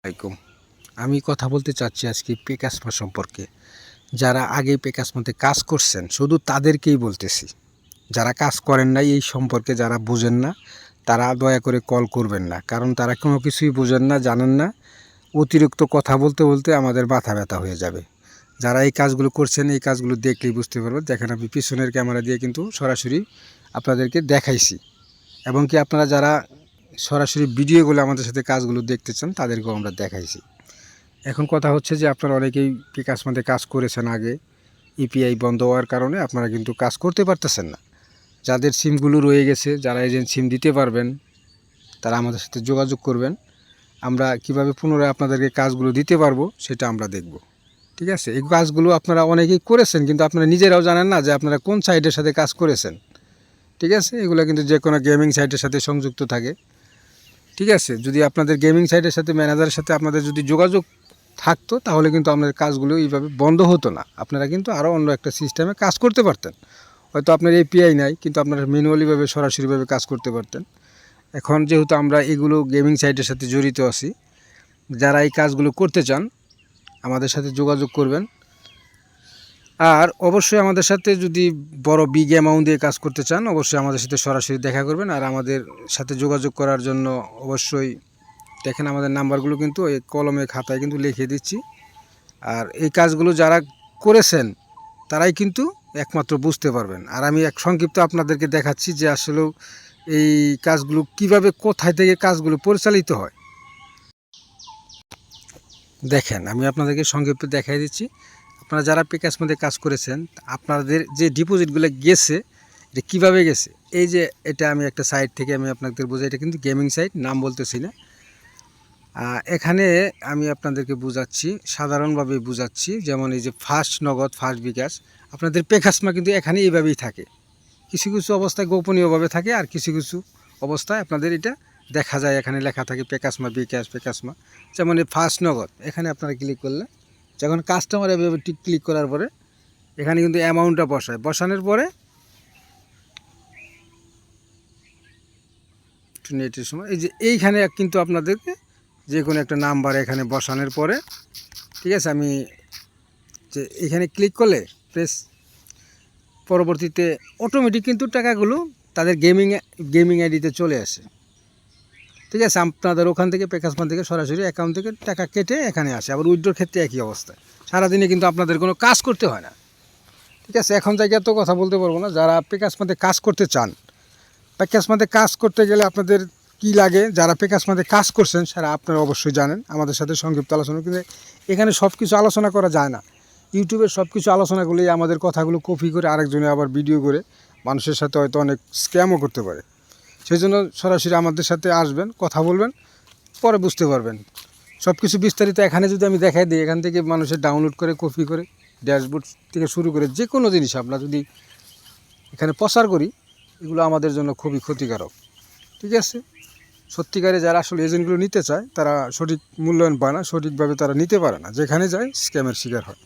আলাইকুম। আমি কথা বলতে চাচ্ছি আজকে পেকাসমা সম্পর্কে। যারা আগে পেকাসমাতে কাজ করছেন শুধু তাদেরকেই বলতেছি। যারা কাজ করেন নাই এই সম্পর্কে যারা বোঝেন না তারা দয়া করে কল করবেন না, কারণ তারা কোনো কিছুই বোঝেন না, জানেন না। অতিরিক্ত কথা বলতে বলতে আমাদের মাথা ব্যথা হয়ে যাবে। যারা এই কাজগুলো করছেন এই কাজগুলো দেখলেই বুঝতে পারবেন। দেখেন, আমি পিছনের ক্যামেরা দিয়ে কিন্তু সরাসরি আপনাদেরকে দেখাইছি, এবং কি আপনারা যারা সরাসরি ভিডিওগুলো আমাদের সাথে কাজগুলো দেখতে চান তাদেরকেও আমরা দেখাইছি। এখন কথা হচ্ছে যে আপনারা অনেকেই পেকাসমাতে কাজ করেছেন আগে, ইপিআই বন্ধ হওয়ার কারণে আপনারা কিন্তু কাজ করতে পারতেছেন না। যাদের সিমগুলো রয়ে গেছে, যারা এজেন্ট সিম দিতে পারবেন তারা আমাদের সাথে যোগাযোগ করবেন। আমরা কিভাবে পুনরায় আপনাদেরকে কাজগুলো দিতে পারবো সেটা আমরা দেখব। ঠিক আছে, এই কাজগুলো আপনারা অনেকেই করেছেন কিন্তু আপনারা নিজেরাও জানেন না যে আপনারা কোন সাইটের সাথে কাজ করেছেন। ঠিক আছে, এগুলো কিন্তু যে কোনো গেমিং সাইটের সাথে সংযুক্ত থাকে। ঠিক আছে, যদি আপনাদের গেমিং সাইটের সাথে ম্যানেজারের সাথে আপনাদের যদি যোগাযোগ থাকতো তাহলে কিন্তু আপনাদের কাজগুলো এইভাবে বন্ধ হতো না। আপনারা কিন্তু আরও অন্য একটা সিস্টেমে কাজ করতে পারতেন। হয়তো আপনার এপিআই নাই কিন্তু আপনারা ম্যানুয়ালিভাবে সরাসরিভাবে কাজ করতে পারতেন। এখন যেহেতু আমরা এগুলো গেমিং সাইটের সাথে জড়িত আছি, যারা এই কাজগুলো করতে চান আমাদের সাথে যোগাযোগ করবেন। আর অবশ্যই আমাদের সাথে যদি বড় বিগ অ্যামাউন্ট দিয়ে কাজ করতে চান অবশ্যই আমাদের সাথে সরাসরি দেখা করবেন। আর আমাদের সাথে যোগাযোগ করার জন্য অবশ্যই দেখেন আমাদের নাম্বারগুলো কিন্তু এই কলমে খাতায় কিন্তু লিখে দিচ্ছি। আর এই কাজগুলো যারা করেছেন তারাই কিন্তু একমাত্র বুঝতে পারবেন। আর আমি এক সংক্ষিপ্ত আপনাদেরকে দেখাচ্ছি যে আসলেও এই কাজগুলো কিভাবে, কোথায় থেকে কাজগুলো পরিচালিত হয়। দেখেন, আমি আপনাদেরকে সংক্ষিপ্ত দেখাই দিচ্ছি। আপনারা যারা পেকাসমাতে কাজ করেছেন আপনাদের যে ডিপোজিটগুলো গেছে এটা কীভাবে গেছে, এই যে এটা আমি একটা সাইট থেকে আমি আপনাদের বোঝাই, এটা কিন্তু গেমিং সাইট, নাম বলতেছি না। এখানে আমি আপনাদেরকে বুঝাচ্ছি, সাধারণভাবে বুঝাচ্ছি। যেমন এই যে ফার্স্ট নগদ, ফার্স্ট বিকাশ, আপনাদের পেকাসমা কিন্তু এখানে এইভাবেই থাকে। কিছু কিছু অবস্থায় গোপনীয়ভাবে থাকে, আর কিছু কিছু অবস্থায় আপনাদের এটা দেখা যায়, এখানে লেখা থাকে পেকাসমা বিকাশ, পেকাসমা। যেমন এই ফার্স্ট নগদ, এখানে আপনারা ক্লিক করলে যখন কাস্টমার এভাবে ক্লিক করার পরে এখানে কিন্তু অ্যামাউন্টটা বসানোর পরে নেটের সময় এই যে এইখানে কিন্তু আপনাদেরকে যে কোনো একটা নাম্বার এখানে বসানোর পরে, ঠিক আছে, আমি যে এখানে ক্লিক করলে পরবর্তীতে অটোমেটিক কিন্তু টাকাগুলো তাদের গেমিং আইডিতে চলে আসে। ঠিক আছে, আপনাদের ওখান থেকে পেকাসমা থেকে সরাসরি অ্যাকাউন্ট থেকে টাকা কেটে এখানে আসে। আবার উইথড্রর ক্ষেত্রে একই অবস্থা, সারাদিনে কিন্তু আপনাদের কোনো কাজ করতে হয় না। ঠিক আছে, এখন থেকে এত কথা বলতে পারবো না। যারা পেকাসমাতে কাজ করতে চান, পেকাসমাতে কাজ করতে গেলে আপনাদের কি লাগে, যারা পেকাসমাতে কাজ করছেন সেটা আপনারা অবশ্যই জানেন। আমাদের সাথে সংক্ষিপ্ত আলোচনা, কিন্তু এখানে সব কিছু আলোচনা করা যায় না। ইউটিউবের সব কিছু আলোচনা করলেই আমাদের কথাগুলো কপি করে আরেকজনে আবার ভিডিও করে মানুষের সাথে হয়তো অনেক স্ক্যামও করতে পারে। সেই জন্য সরাসরি আমাদের সাথে আসবেন, কথা বলবেন, পরে বুঝতে পারবেন সব কিছু বিস্তারিত। এখানে যদি আমি দেখাই দিই, এখান থেকে মানুষের ডাউনলোড করে কপি করে ড্যাশবোর্ড থেকে শুরু করে যে কোনো জিনিস আমরা যদি এখানে প্রচার করি, এগুলো আমাদের জন্য খুবই ক্ষতিকারক। ঠিক আছে, সত্যিকারে যারা আসলে এজেন্টগুলো নিতে চায় তারা সঠিক মূল্যায়ন পায় না, সঠিকভাবে তারা নিতে পারে না, যেখানে যায় স্ক্যামের শিকার হয়।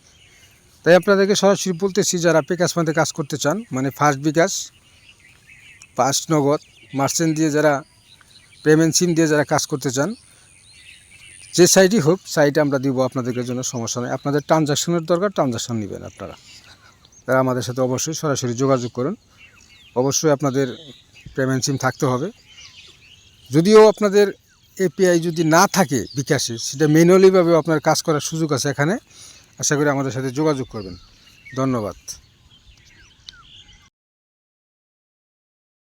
তাই আপনাদেরকে সরাসরি বলতেছি, যারা পেকাসমাতে কাজ করতে চান, মানে ফার্স্ট বিকাশ, ফার্স্ট নগদ, মার্চেন্ট দিয়ে যারা পেমেন্ট সিম দিয়ে যারা কাজ করতে চান, যে সাইটই হোক সাইট আমরা দিব আপনাদের জন্য, সমস্যা নেই। আপনাদের ট্রানজাকশনের দরকার, ট্রানজাকশন নেবেন আপনারা। তারা আমাদের সাথে অবশ্যই সরাসরি যোগাযোগ করুন। অবশ্যই আপনাদের পেমেন্ট সিম থাকতে হবে। যদিও আপনাদের এপিআই যদি না থাকে বিকাশে, সেটা ম্যানুয়ালিভাবেও আপনার কাজ করার সুযোগ আছে এখানে। আশা করি আমাদের সাথে যোগাযোগ করবেন। ধন্যবাদ।